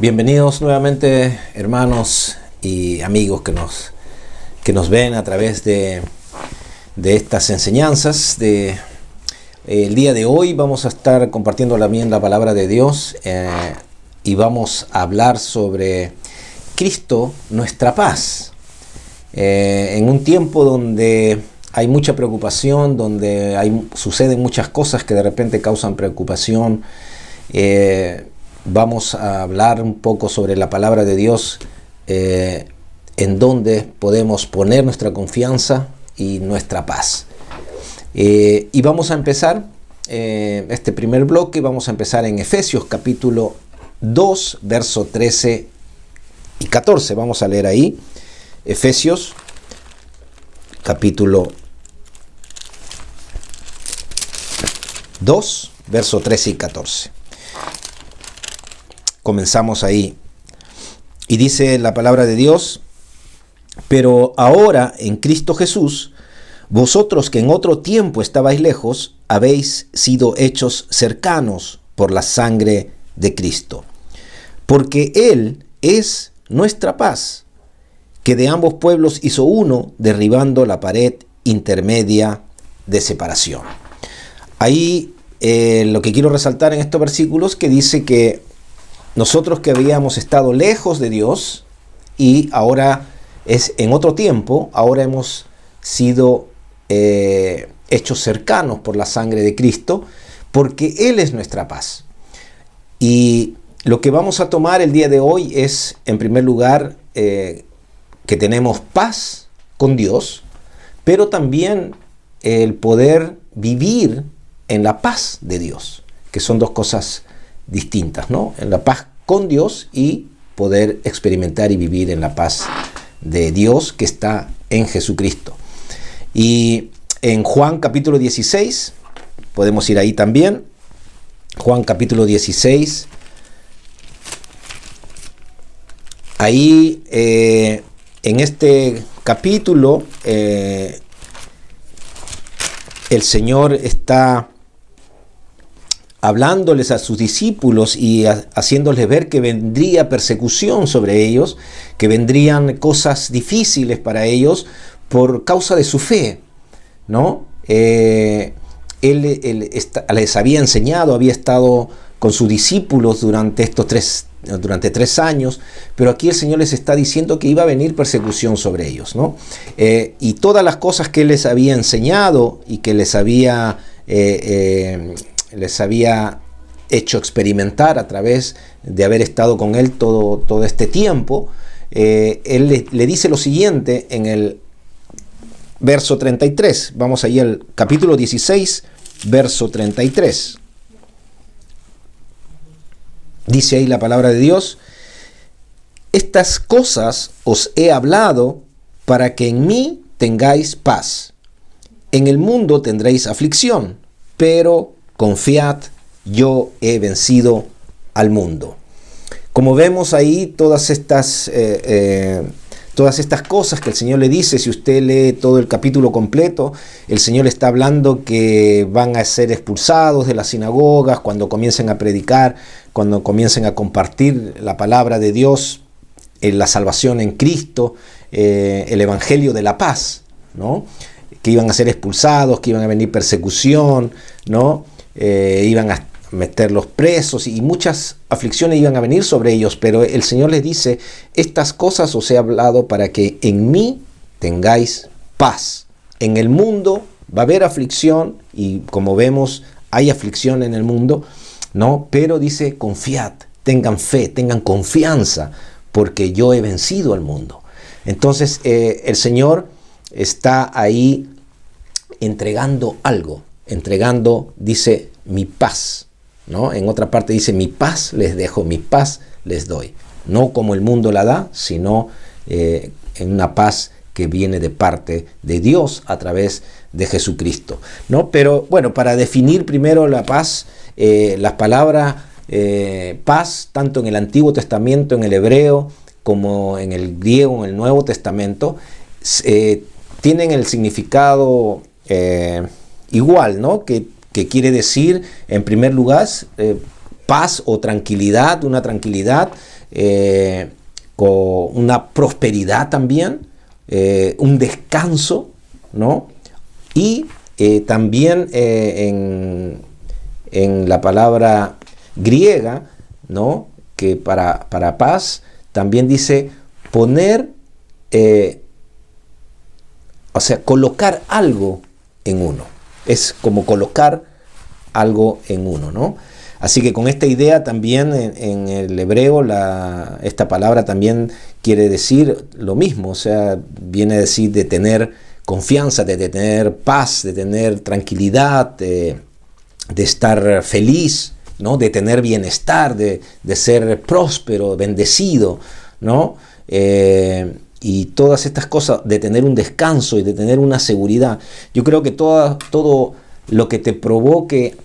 Bienvenidos nuevamente, hermanos y amigos que nos ven a través de estas enseñanzas. El día de hoy vamos a estar compartiendo también la palabra de Dios y vamos a hablar sobre Cristo, nuestra paz. En un tiempo donde hay mucha preocupación, donde suceden muchas cosas que de repente causan preocupación, vamos a hablar un poco sobre la palabra de Dios, en donde podemos poner nuestra confianza y nuestra paz. Y vamos a empezar este primer bloque, vamos a empezar en Efesios capítulo 2, verso 13 y 14. Vamos a leer ahí, Efesios capítulo 2, verso 13 y 14. Comenzamos ahí. Y dice la palabra de Dios: pero ahora en Cristo Jesús, vosotros que en otro tiempo estabais lejos, habéis sido hechos cercanos por la sangre de Cristo. Porque Él es nuestra paz, que de ambos pueblos hizo uno, derribando la pared intermedia de separación. Ahí lo que quiero resaltar en estos versículos, que dice que nosotros que habíamos estado lejos de Dios y ahora es en otro tiempo, ahora hemos sido hechos cercanos por la sangre de Cristo, porque Él es nuestra paz. Y lo que vamos a tomar el día de hoy es, en primer lugar, que tenemos paz con Dios, pero también el poder vivir en la paz de Dios, que son dos cosas distintas, ¿no? En la paz con Dios y poder experimentar y vivir en la paz de Dios que está en Jesucristo. Y en Juan capítulo 16, podemos ir ahí también, Juan capítulo 16, ahí en este capítulo el Señor está hablándoles a sus discípulos y haciéndoles ver que vendría persecución sobre ellos, que vendrían cosas difíciles para ellos por causa de su fe, ¿no? Él les había enseñado, había estado con sus discípulos durante 3 años, pero aquí el Señor les está diciendo que iba a venir persecución sobre ellos, ¿no? Y todas las cosas que Él les había enseñado y que les había hecho experimentar a través de haber estado con Él todo este tiempo, Él le dice lo siguiente en el verso 33. Vamos ahí al capítulo 16, verso 33. Dice ahí la palabra de Dios: estas cosas os he hablado para que en mí tengáis paz. En el mundo tendréis aflicción, pero confiad, yo he vencido al mundo. Como vemos ahí, todas estas cosas que el Señor le dice, si usted lee todo el capítulo completo, el Señor está hablando que van a ser expulsados de las sinagogas cuando comiencen a predicar, cuando comiencen a compartir la palabra de Dios, la salvación en Cristo, el evangelio de la paz, ¿no? Que iban a ser expulsados, que iban a venir persecución, ¿no? Iban a meterlos presos y muchas aflicciones iban a venir sobre ellos, pero el Señor les dice: estas cosas os he hablado para que en mí tengáis paz. En el mundo va a haber aflicción, y como vemos hay aflicción en el mundo, ¿no? Pero dice: confiad, tengan fe, tengan confianza, porque yo he vencido al mundo. Entonces el Señor está ahí entregando algo, dice, mi paz, ¿no? En otra parte dice: mi paz les dejo, mi paz les doy. No como el mundo la da, sino en una paz que viene de parte de Dios a través de Jesucristo, ¿no? Pero bueno, para definir primero la paz, las palabras paz, tanto en el Antiguo Testamento, en el hebreo, como en el griego, en el Nuevo Testamento, tienen el significado igual, ¿no? Que quiere decir, en primer lugar, paz o tranquilidad, una tranquilidad con una prosperidad también, un descanso, ¿no? Y también en la palabra griega, ¿no? Que para paz también dice poner, o sea, colocar algo en uno. Es como colocar algo en uno, ¿no? Así que con esta idea también en el hebreo esta palabra también quiere decir lo mismo, o sea, viene a decir de tener confianza, de tener paz, de tener tranquilidad, de estar feliz, ¿no? De tener bienestar, de ser próspero, bendecido, ¿no? Y todas estas cosas, de tener un descanso y de tener una seguridad. Yo creo que todo lo que te provoque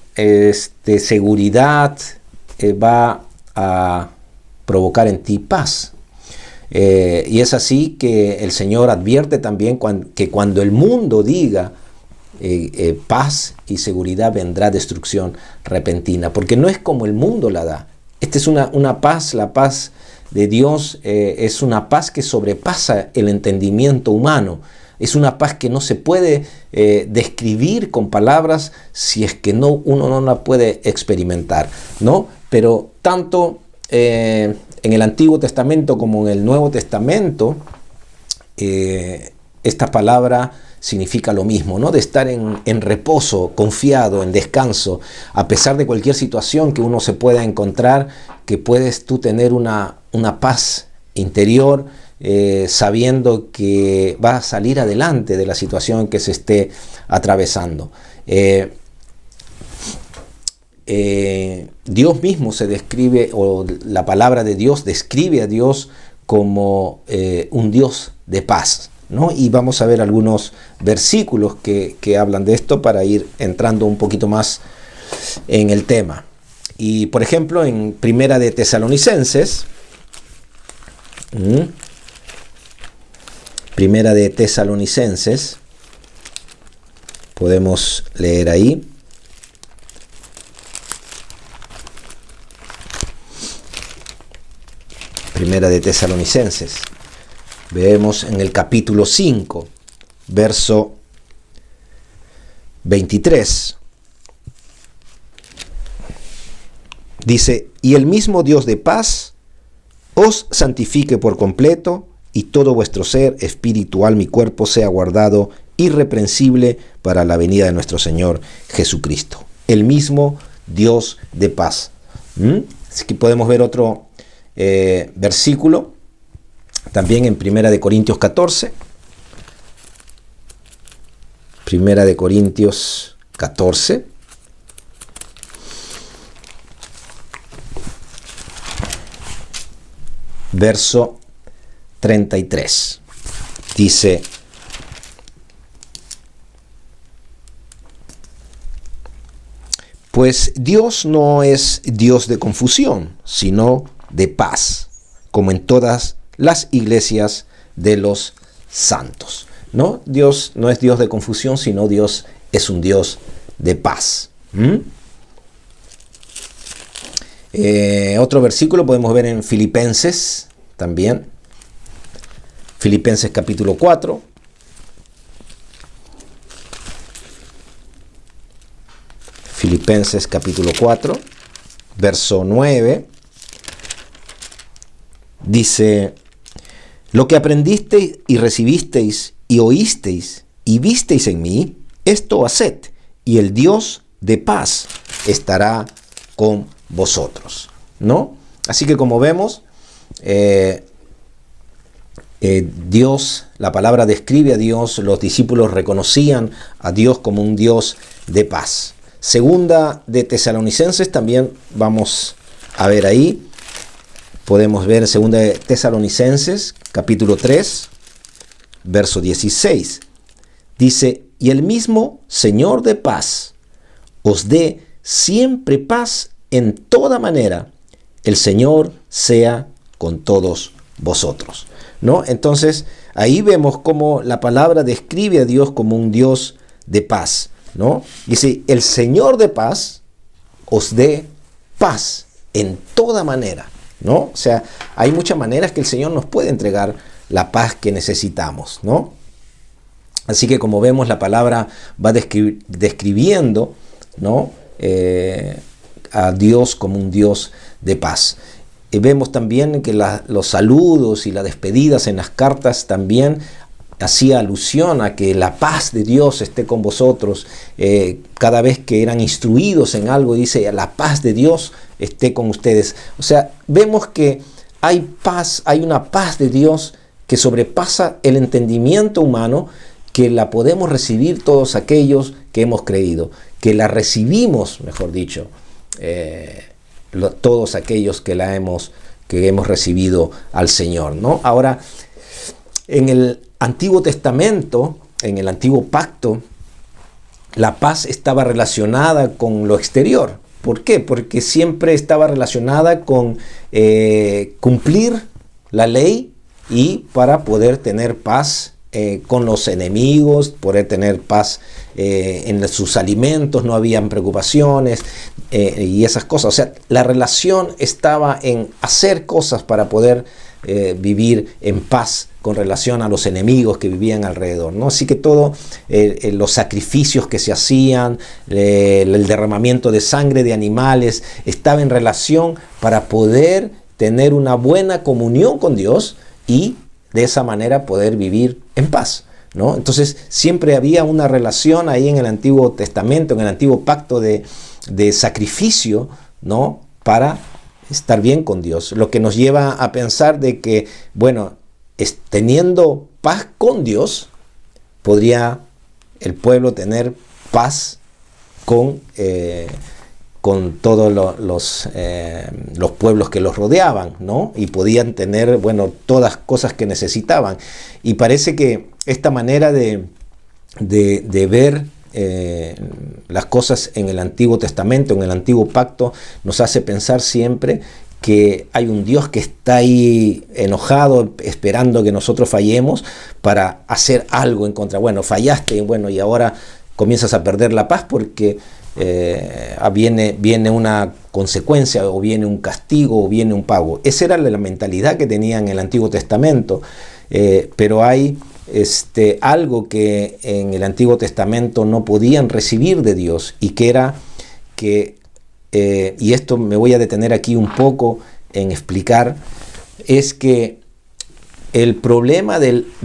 seguridad va a provocar en ti paz. Y es así que el Señor advierte también que cuando el mundo diga paz y seguridad, vendrá destrucción repentina, porque no es como el mundo la da. Esta es una paz, la paz de Dios es una paz que sobrepasa el entendimiento humano. Es una paz que no se puede describir con palabras si es que uno no la puede experimentar, ¿no? Pero tanto en el Antiguo Testamento como en el Nuevo Testamento, esta palabra significa lo mismo, ¿no? De estar en reposo, confiado, en descanso, a pesar de cualquier situación que uno se pueda encontrar, que puedes tú tener una paz interior, sabiendo que va a salir adelante de la situación que se esté atravesando. Dios mismo se describe, o la palabra de Dios describe a Dios como un Dios de paz, ¿no? Y vamos a ver algunos versículos que hablan de esto para ir entrando un poquito más en el tema. Y por ejemplo, en Primera de Tesalonicenses, Primera de Tesalonicenses, podemos leer ahí. Primera de Tesalonicenses. Vemos en el capítulo 5, verso 23. Dice: y el mismo Dios de paz os santifique por completo, y todo vuestro ser, espíritu, alma y cuerpo sea guardado irreprensible para la venida de nuestro Señor Jesucristo. El mismo Dios de paz. Así que podemos ver otro versículo también en Primera de Corintios 14. Primera de Corintios 14. Verso 33. Dice: pues Dios no es Dios de confusión, sino de paz, como en todas las iglesias de los santos, ¿no? Dios no es Dios de confusión, sino Dios es un Dios de paz. Otro versículo podemos ver en Filipenses también. Filipenses capítulo 4. Filipenses capítulo 4, verso 9. Dice: lo que aprendisteis y recibisteis y oísteis y visteis en mí, esto haced, y el Dios de paz estará con vosotros, ¿no? Así que como vemos, Dios, la palabra describe a Dios, los discípulos reconocían a Dios como un Dios de paz. Segunda de Tesalonicenses también vamos a ver ahí. Podemos ver segunda de Tesalonicenses, capítulo 3, verso 16. Dice: y el mismo Señor de paz os dé siempre paz en toda manera. El Señor sea con todos vosotros, ¿no? Entonces, ahí vemos cómo la palabra describe a Dios como un Dios de paz, ¿no? Dice: el Señor de paz os dé paz en toda manera. ¿no? O sea, hay muchas maneras que el Señor nos puede entregar la paz que necesitamos, ¿no? Así que como vemos, la palabra va describiendo, ¿no? A Dios como un Dios de paz. Vemos también que los saludos y las despedidas en las cartas también hacía alusión a que la paz de Dios esté con vosotros. Cada vez que eran instruidos en algo, dice, la paz de Dios esté con ustedes. O sea, vemos que hay paz, hay una paz de Dios que sobrepasa el entendimiento humano, que la podemos recibir todos aquellos que hemos creído, que la recibimos, mejor dicho, todos aquellos que hemos recibido al Señor, ¿no? Ahora, en el Antiguo Testamento, en el Antiguo Pacto, la paz estaba relacionada con lo exterior. ¿Por qué? Porque siempre estaba relacionada con cumplir la ley y para poder tener paz con los enemigos, poder tener paz en sus alimentos, no habían preocupaciones y esas cosas. O sea, la relación estaba en hacer cosas para poder vivir en paz con relación a los enemigos que vivían alrededor, ¿no? Así que todos los sacrificios que se hacían, el derramamiento de sangre de animales, estaba en relación para poder tener una buena comunión con Dios y de esa manera poder vivir en paz, ¿no? Entonces siempre había una relación ahí en el Antiguo Testamento, en el Antiguo Pacto de sacrificio, ¿no? Para estar bien con Dios. Lo que nos lleva a pensar de que, bueno, teniendo paz con Dios, podría el pueblo tener paz con todos los pueblos que los rodeaban, ¿no? Y podían tener, bueno, todas cosas que necesitaban. Y parece que esta manera de ver las cosas en el Antiguo Testamento, en el Antiguo Pacto, nos hace pensar siempre que hay un Dios que está ahí enojado, esperando que nosotros fallemos para hacer algo en contra. Bueno, fallaste, bueno, y ahora comienzas a perder la paz porque viene una consecuencia, o viene un castigo, o viene un pago. Esa era la mentalidad que tenían en el Antiguo Testamento, pero hay algo que en el Antiguo Testamento no podían recibir de Dios, y que era que, y esto me voy a detener aquí un poco en explicar, es que el problema del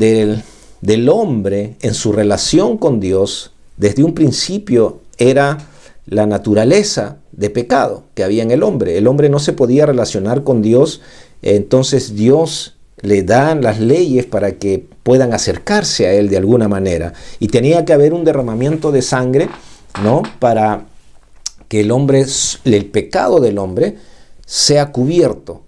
hombre en su relación con Dios desde un principio era la naturaleza de pecado que había en el hombre. El hombre no se podía relacionar con Dios, entonces Dios le da las leyes para que puedan acercarse a Él de alguna manera. Y tenía que haber un derramamiento de sangre, ¿no? Para que el pecado del hombre sea cubierto.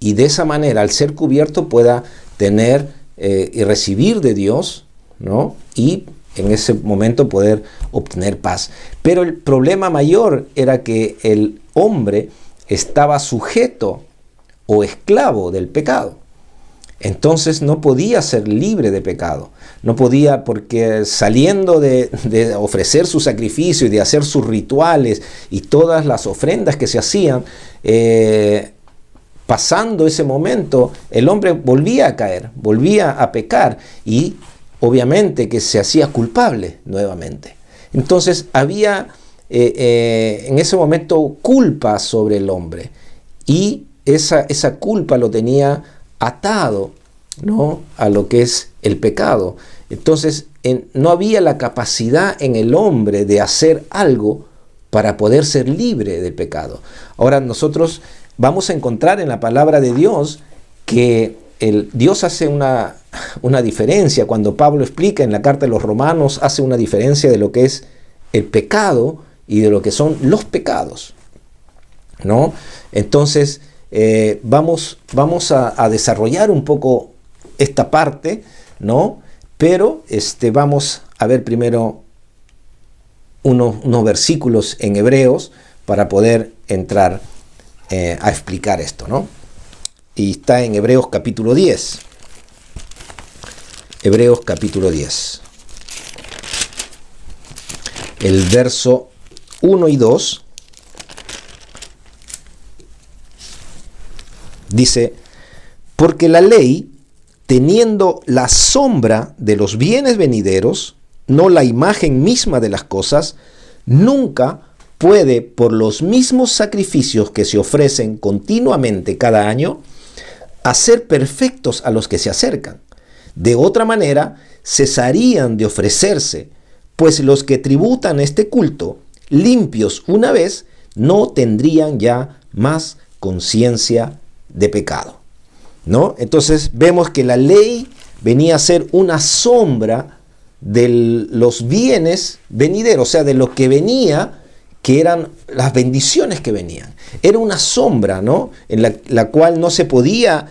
Y de esa manera, al ser cubierto, pueda tener y recibir de Dios, ¿no? Y en ese momento poder obtener paz. Pero el problema mayor era que el hombre estaba sujeto o esclavo del pecado. Entonces no podía ser libre de pecado. No podía, porque saliendo de ofrecer su sacrificio y de hacer sus rituales y todas las ofrendas que se hacían, pasando ese momento, el hombre volvía a caer, volvía a pecar, y obviamente que se hacía culpable nuevamente. Entonces había en ese momento culpa sobre el hombre, y esa culpa lo tenía atado, ¿no?, a lo que es el pecado. Entonces no había la capacidad en el hombre de hacer algo para poder ser libre del pecado. Ahora nosotros vamos a encontrar en la palabra de Dios que Dios hace una diferencia. Cuando Pablo explica en la carta de los Romanos, hace una diferencia de lo que es el pecado y de lo que son los pecados, ¿no? Entonces vamos a desarrollar un poco esta parte, ¿no? Pero vamos a ver primero unos versículos en Hebreos para poder entrar a explicar esto, ¿no? Y está en Hebreos capítulo 10. Hebreos capítulo 10. El verso 1 y 2. Dice, porque la ley, teniendo la sombra de los bienes venideros, no la imagen misma de las cosas, nunca puede, por los mismos sacrificios que se ofrecen continuamente cada año, hacer perfectos a los que se acercan. De otra manera, cesarían de ofrecerse, pues los que tributan este culto, limpios una vez, no tendrían ya más conciencia de pecado, ¿no? Entonces vemos que la ley venía a ser una sombra de los bienes venideros, o sea, de lo que venía, que eran las bendiciones que venían. Era una sombra, ¿no?, en la cual no se podía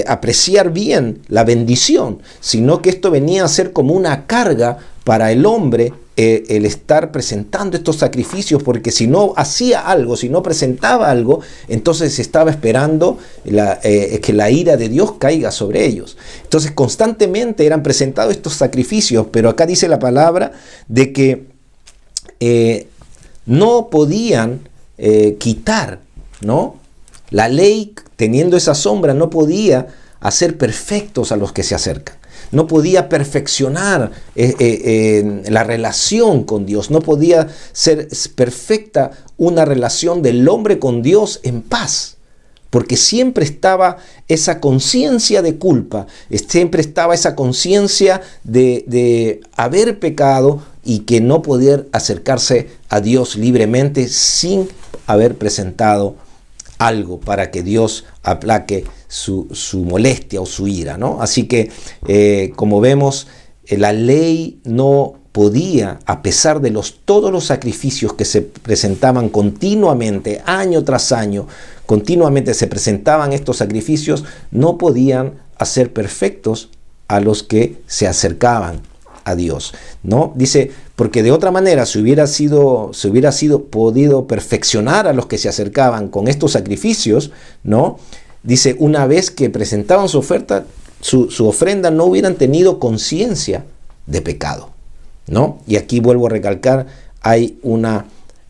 apreciar bien la bendición, sino que esto venía a ser como una carga para el hombre, el estar presentando estos sacrificios, porque si no hacía algo, si no presentaba algo, entonces se estaba esperando que la ira de Dios caiga sobre ellos. Entonces constantemente eran presentados estos sacrificios, pero acá dice la palabra de que no podían quitar, ¿no? La ley, teniendo esa sombra, no podía hacer perfectos a los que se acercan. No podía perfeccionar la relación con Dios. No podía ser perfecta una relación del hombre con Dios en paz. Porque siempre estaba esa conciencia de culpa, siempre estaba esa conciencia de haber pecado y que no poder acercarse a Dios libremente sin haber presentado algo para que Dios aplaque su molestia o su ira, ¿no? Así que, como vemos, la ley no podía, a pesar de todos los sacrificios que se presentaban continuamente, año tras año, continuamente se presentaban estos sacrificios, no podían hacer perfectos a los que se acercaban a Dios, ¿no? Dice, porque de otra manera se hubiera podido perfeccionar a los que se acercaban con estos sacrificios, ¿no? Dice, una vez que presentaban su oferta, su ofrenda, no hubieran tenido conciencia de pecado, ¿no? Y aquí vuelvo a recalcar, hay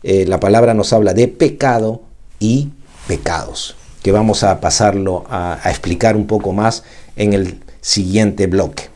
la palabra nos habla de pecado y pecados, que vamos a pasarlo a explicar un poco más en el siguiente bloque.